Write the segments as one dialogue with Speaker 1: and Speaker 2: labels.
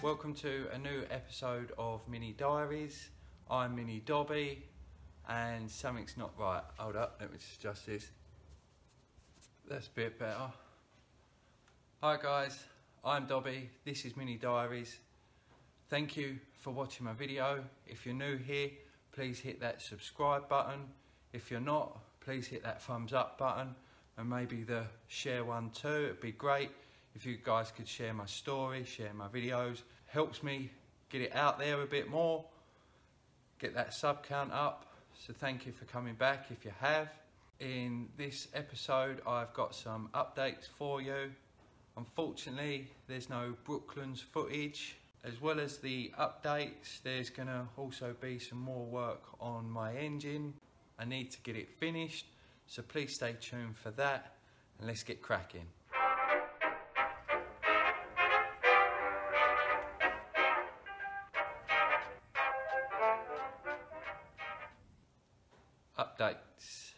Speaker 1: Welcome to a new episode of Mini Diaries. I'm Mini Dobby and something's not right. Hold up, let me just adjust this. That's a bit better. Hi guys, I'm Dobby, this is Mini Diaries. Thank you for watching my video. If you're new here, please hit that subscribe button. If you're not, please hit that thumbs up button and maybe the share one too. It'd be great if you guys could share my story, share my videos. Helps me get it out there a bit more, get that sub count up. So thank you for coming back if you have. In this episode, I've got some updates for you. Unfortunately, there's no Brooklands footage. As well as the updates, there's gonna also be some more work on my engine. I need to get it finished, so please stay tuned for that and let's get cracking. Updates.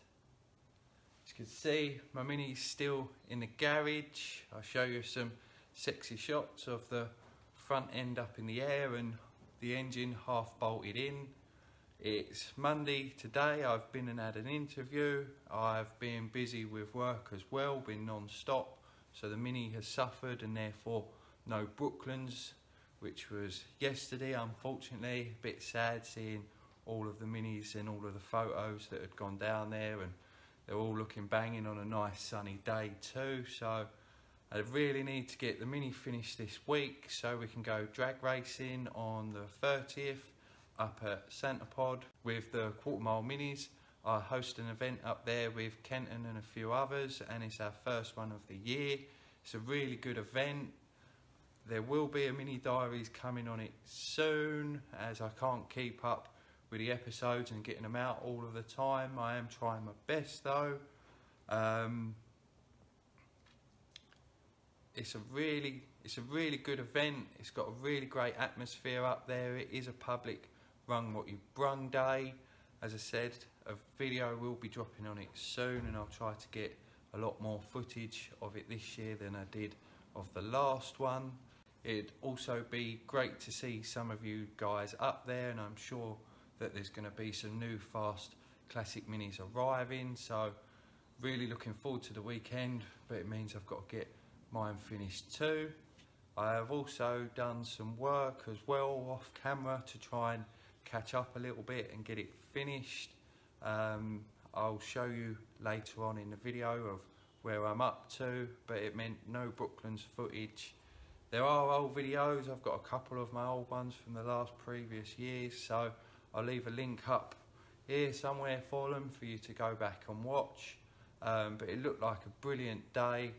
Speaker 1: As you can see, my Mini's still in the garage. I'll show you some sexy shots of the front end up in the air and the engine half bolted in. It's Monday today. I've been and had an interview. I've been busy with work as well, been non-stop. So the Mini has suffered and therefore no Brooklands, which was yesterday, unfortunately. A bit sad seeing all of the Minis and all of the photos that had gone down there, and they're all looking banging on a nice sunny day too. So I really need to get the Mini finished this week so we can go drag racing on the 30th up at Centerpod with the quarter mile Minis. I host an event up there with Kenton and a few others, and it's our first one of the year. It's a really good event. There will be a Mini Diaries coming on it soon, as I can't keep up with the episodes and getting them out all of the time. I am trying my best though. It's a really good event. It's got a really great atmosphere up there. It is a public run what you brung day. As I said, a video will be dropping on it soon, and I'll try to get a lot more footage of it this year than I did of the last one. It'd also be great to see some of you guys up there, and I'm sure that there's going to be some new fast classic Minis arriving. So really looking forward to the weekend, but it means I've got to get mine finished too. I have also done some work as well off camera to try and catch up a little bit and get it finished. I'll show you later on in the video of where I'm up to, but it meant no Brooklands footage. There are old videos. I've got a couple of my old ones from the last previous years, so I'll leave a link up here somewhere for them for you to go back and watch. But it looked like a brilliant day.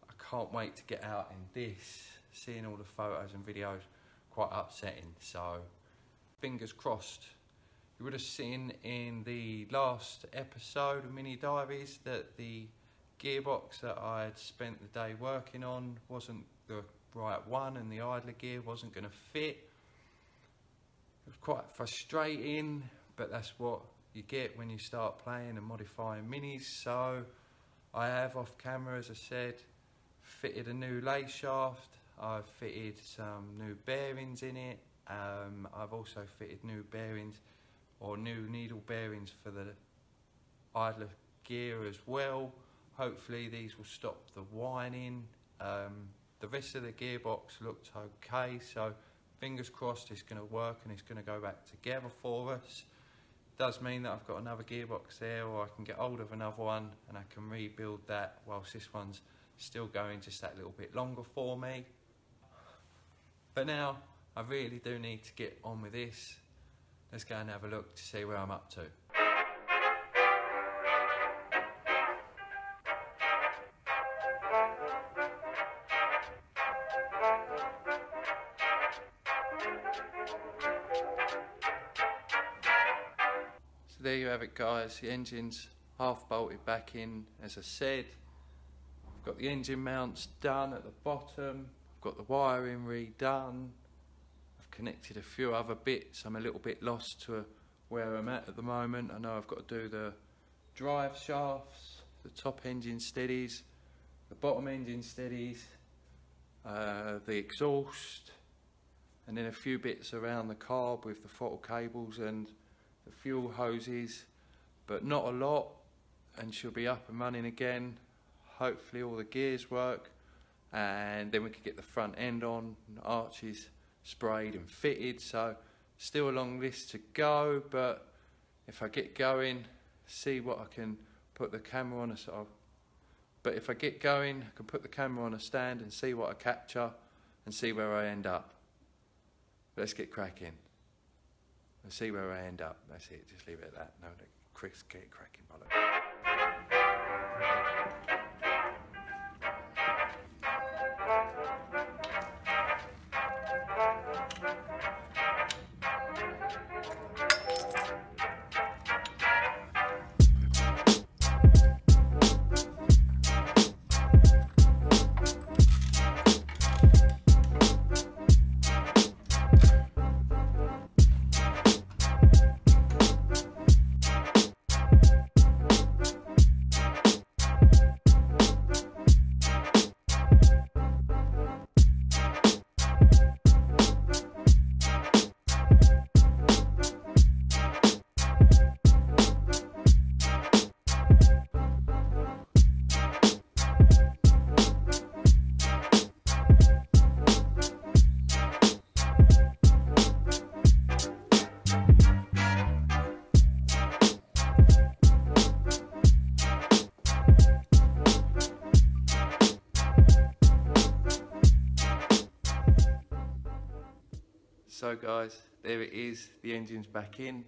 Speaker 1: I can't wait to get out in this. Seeing all the photos and videos, quite upsetting. So fingers crossed. You would have seen in the last episode of Mini Diaries that the gearbox that I had spent the day working on wasn't the right one, and the idler gear wasn't going to fit. It was quite frustrating, but that's what you get when you start playing and modifying Minis. So I have off camera, as I said, fitted a new lathe shaft. I've fitted some new bearings in it. I've also fitted new bearings or new needle bearings for the idler gear as well. Hopefully these will stop the whining. The rest of the gearbox looked okay, so fingers crossed it's going to work and it's going to go back together for us. Does mean that I've got another gearbox there, or I can get hold of another one and I can rebuild that whilst this one's still going just that little bit longer for me. But now I really do need to get on with this. Let's go and have a look to see where I'm up to. So there you have it guys, the engine's half bolted back in as I said. I've got the engine mounts done at the bottom, I've got the wiring redone, I've connected a few other bits. I'm a little bit lost to where I'm at the moment. I know I've got to do the drive shafts, the top engine steadies, the bottom engine steadies, the exhaust, and then a few bits around the carb with the throttle cables and the fuel hoses, but not a lot, and she'll be up and running again. Hopefully all the gears work, and then we could get the front end on, arches sprayed and fitted. So still a long list to go, but if I get going, see what I can put the camera on a sort of, but if I get going, I can put the camera on a stand and see what I capture and see where I end up. Let's get cracking. Let's see where I end up. That's it, just leave it at that. No, Chris, get cracking, bollocks. So guys, there it is, the engine's back in.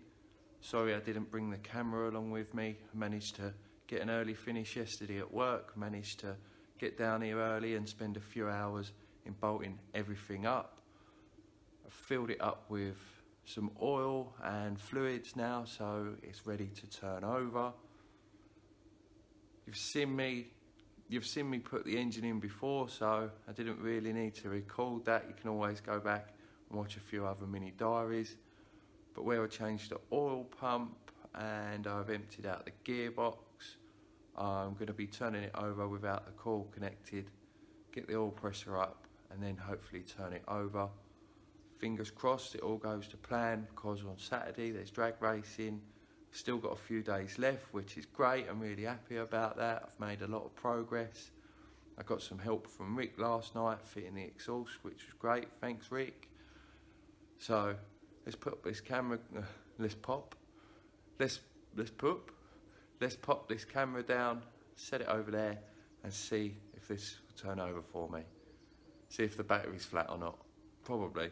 Speaker 1: Sorry I didn't bring the camera along with me. I managed to get an early finish yesterday at work, managed to get down here early and spend a few hours in bolting everything up. I've filled it up with some oil and fluids now, so it's ready to turn over. You've seen me put the engine in before, so I didn't really need to record that. You can always go back and watch a few other mini diaries. But where I changed the oil pump and I've emptied out the gearbox, I'm going to be turning it over without the coil connected, get the oil pressure up and then hopefully turn it over. Fingers crossed it all goes to plan, because on Saturday there's drag racing. Still got a few days left, which is great. I'm really happy about that. I've made a lot of progress. I got some help from Rick last night fitting the exhaust, which was great. Thanks, Rick. So let's put this camera, let's pop this camera down, set it over there and see if this will turn over for me. See if the battery's flat or not. Probably.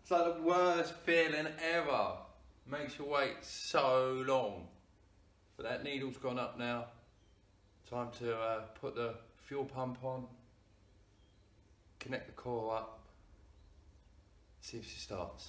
Speaker 1: It's like the worst feeling ever. Makes you wait so long. But that needle's gone up now. Time to put the fuel pump on, connect the coil up, see if she starts.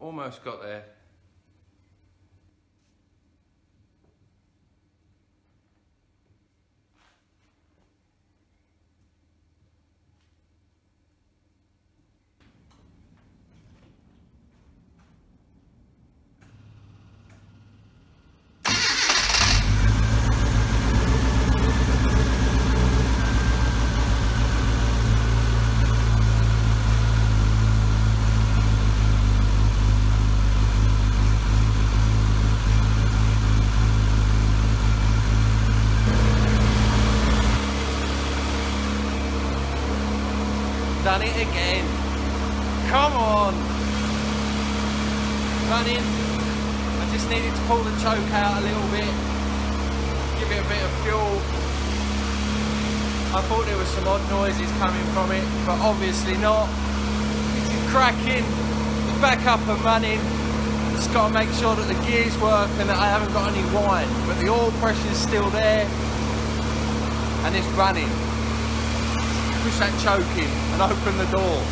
Speaker 1: Almost got there. Done it again. Come on. Running. I just needed to pull the choke out a little bit. Give it a bit of fuel. I thought there was some odd noises coming from it, but obviously not. This is cracking. It's back up and running. Just got to make sure that the gears work and that I haven't got any whine. But the oil pressure's still there. And it's running. Push that choke in and open the door.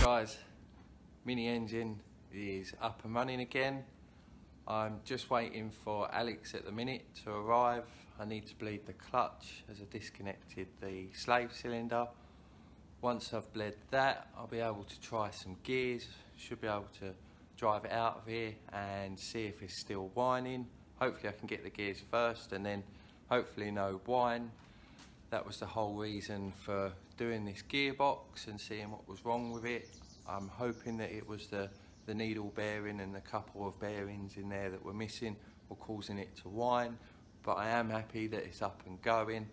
Speaker 1: Guys, mini engine is up and running again. I'm just waiting for Alex at the minute to arrive. I need to bleed the clutch as I disconnected the slave cylinder. Once I've bled that, I'll be able to try some gears. Should be able to drive it out of here and see if it's still whining. Hopefully I can get the gears first and then hopefully no whine. That was the whole reason for doing this gearbox and seeing what was wrong with it. I'm hoping that it was the needle bearing and a couple of bearings in there that were missing or causing it to whine, but I am happy that it's up and going.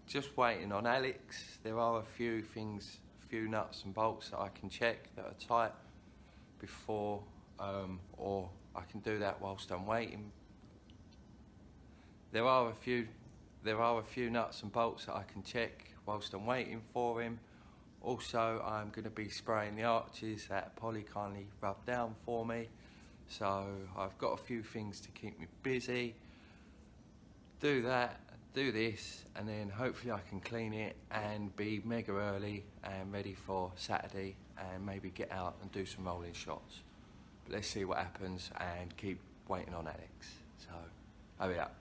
Speaker 1: Just waiting on Alex. There are a few things, a few nuts and bolts that I can check that are tight before, or I can do that whilst I'm waiting. There are a few nuts and bolts that I can check whilst I'm waiting for him. Also, I'm going to be spraying the arches that Polly kindly rubbed down for me. So I've got a few things to keep me busy. Do that, do this, and then hopefully I can clean it and be mega early and ready for Saturday and maybe get out and do some rolling shots. But let's see what happens and keep waiting on Alex. So hurry up.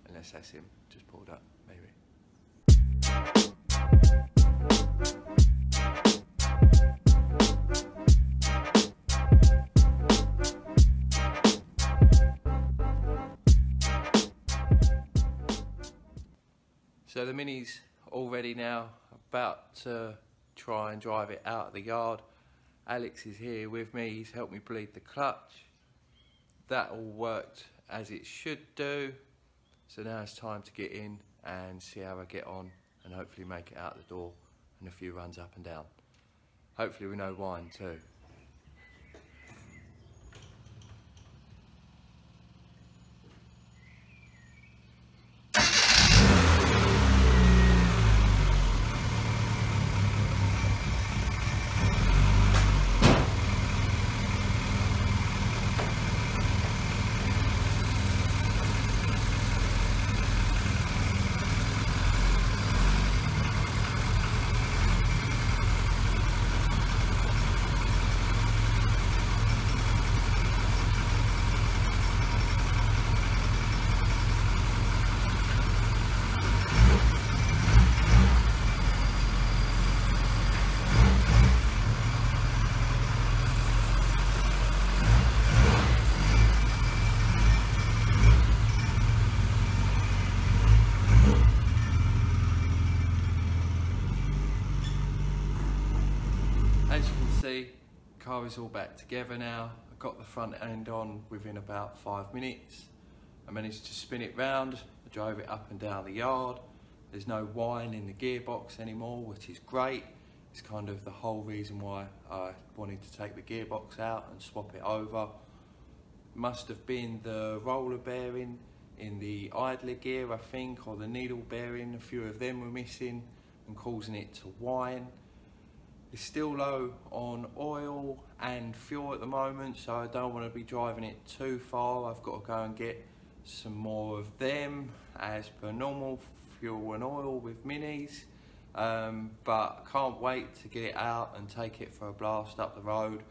Speaker 1: Unless that's him, just pulled up, maybe. So the Mini's all ready now, about to try and drive it out of the yard. Alex is here with me, he's helped me bleed the clutch. That all worked as it should do. So now it's time to get in and see how I get on and hopefully make it out the door and a few runs up and down. Hopefully we know whine too. As you can see, the car is all back together now. I got the front end on within about 5 minutes. I managed to spin it round, I drove it up and down the yard. There's no whine in the gearbox anymore, which is great. It's kind of the whole reason why I wanted to take the gearbox out and swap it over. Must have been the roller bearing in the idler gear, I think, or the needle bearing. A few of them were missing and causing it to whine. It's still low on oil and fuel at the moment, so I don't want to be driving it too far. I've got to go and get some more of them as per normal, fuel and oil with minis. But I can't wait to get it out and take it for a blast up the road,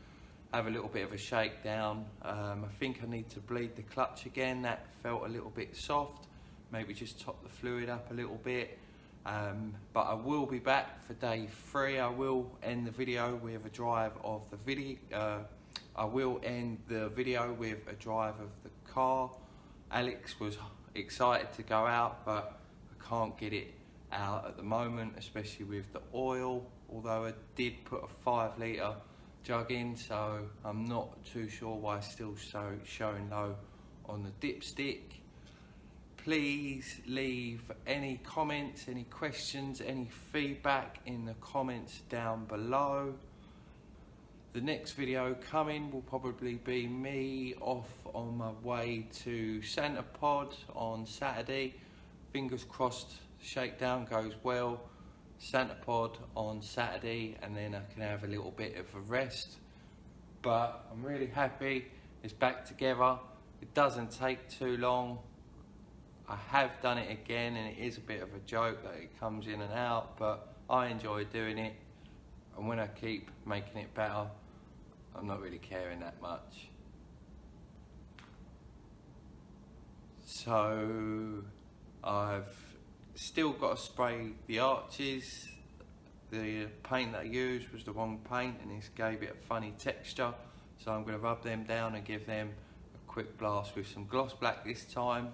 Speaker 1: have a little bit of a shakedown. I think I need to bleed the clutch again. That felt a little bit soft. Maybe just top the fluid up a little bit. But I will be back for day 3. I will end the video with a drive of the video. I will end the video with a drive of the car. Alex was excited to go out, but I can't get it out at the moment, especially with the oil, although I did put a 5 litre jug in, so I'm not too sure why it's still showing low on the dipstick. Please leave any comments, any questions, any feedback in the comments down below. The next video coming will probably be me off on my way to Santa Pod on Saturday. Fingers crossed shakedown goes well. Santa Pod on Saturday, and then I can have a little bit of a rest. But I'm really happy it's back together. It doesn't take too long. I have done it again, and it is a bit of a joke that it comes in and out, but I enjoy doing it, and when I keep making it better, I'm not really caring that much. So I've still got to spray the arches. The paint that I used was the wrong paint, and this gave it a funny texture, so I'm going to rub them down and give them a quick blast with some gloss black this time.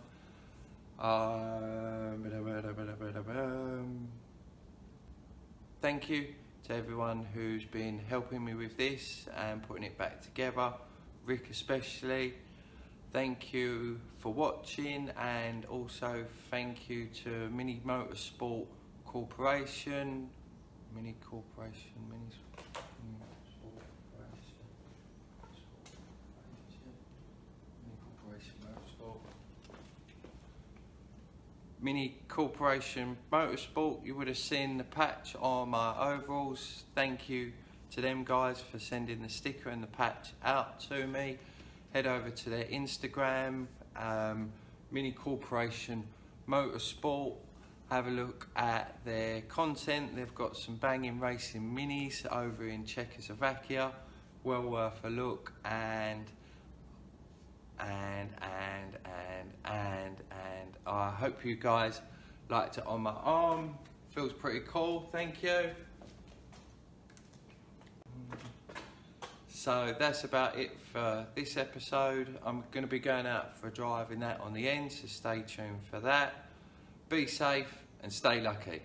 Speaker 1: Thank you to everyone who's been helping me with this and putting it back together, Rick especially. Thank you for watching, and also thank you to Mini Motorsport Corporation. Mini Corporation. Mini Corporation Motorsport. You would have seen the patch on my overalls. Thank you to them guys for sending the sticker and the patch out to me. Head over to their Instagram, Mini Corporation Motorsport. Have a look at their content. They've got some banging racing minis over in Czechoslovakia. Well worth a look, and I hope you guys liked it on my arm. Feels pretty cool, thank you. So that's about it for this episode. I'm going to be going out for a drive in that on the end, so stay tuned for that. Be safe and stay lucky.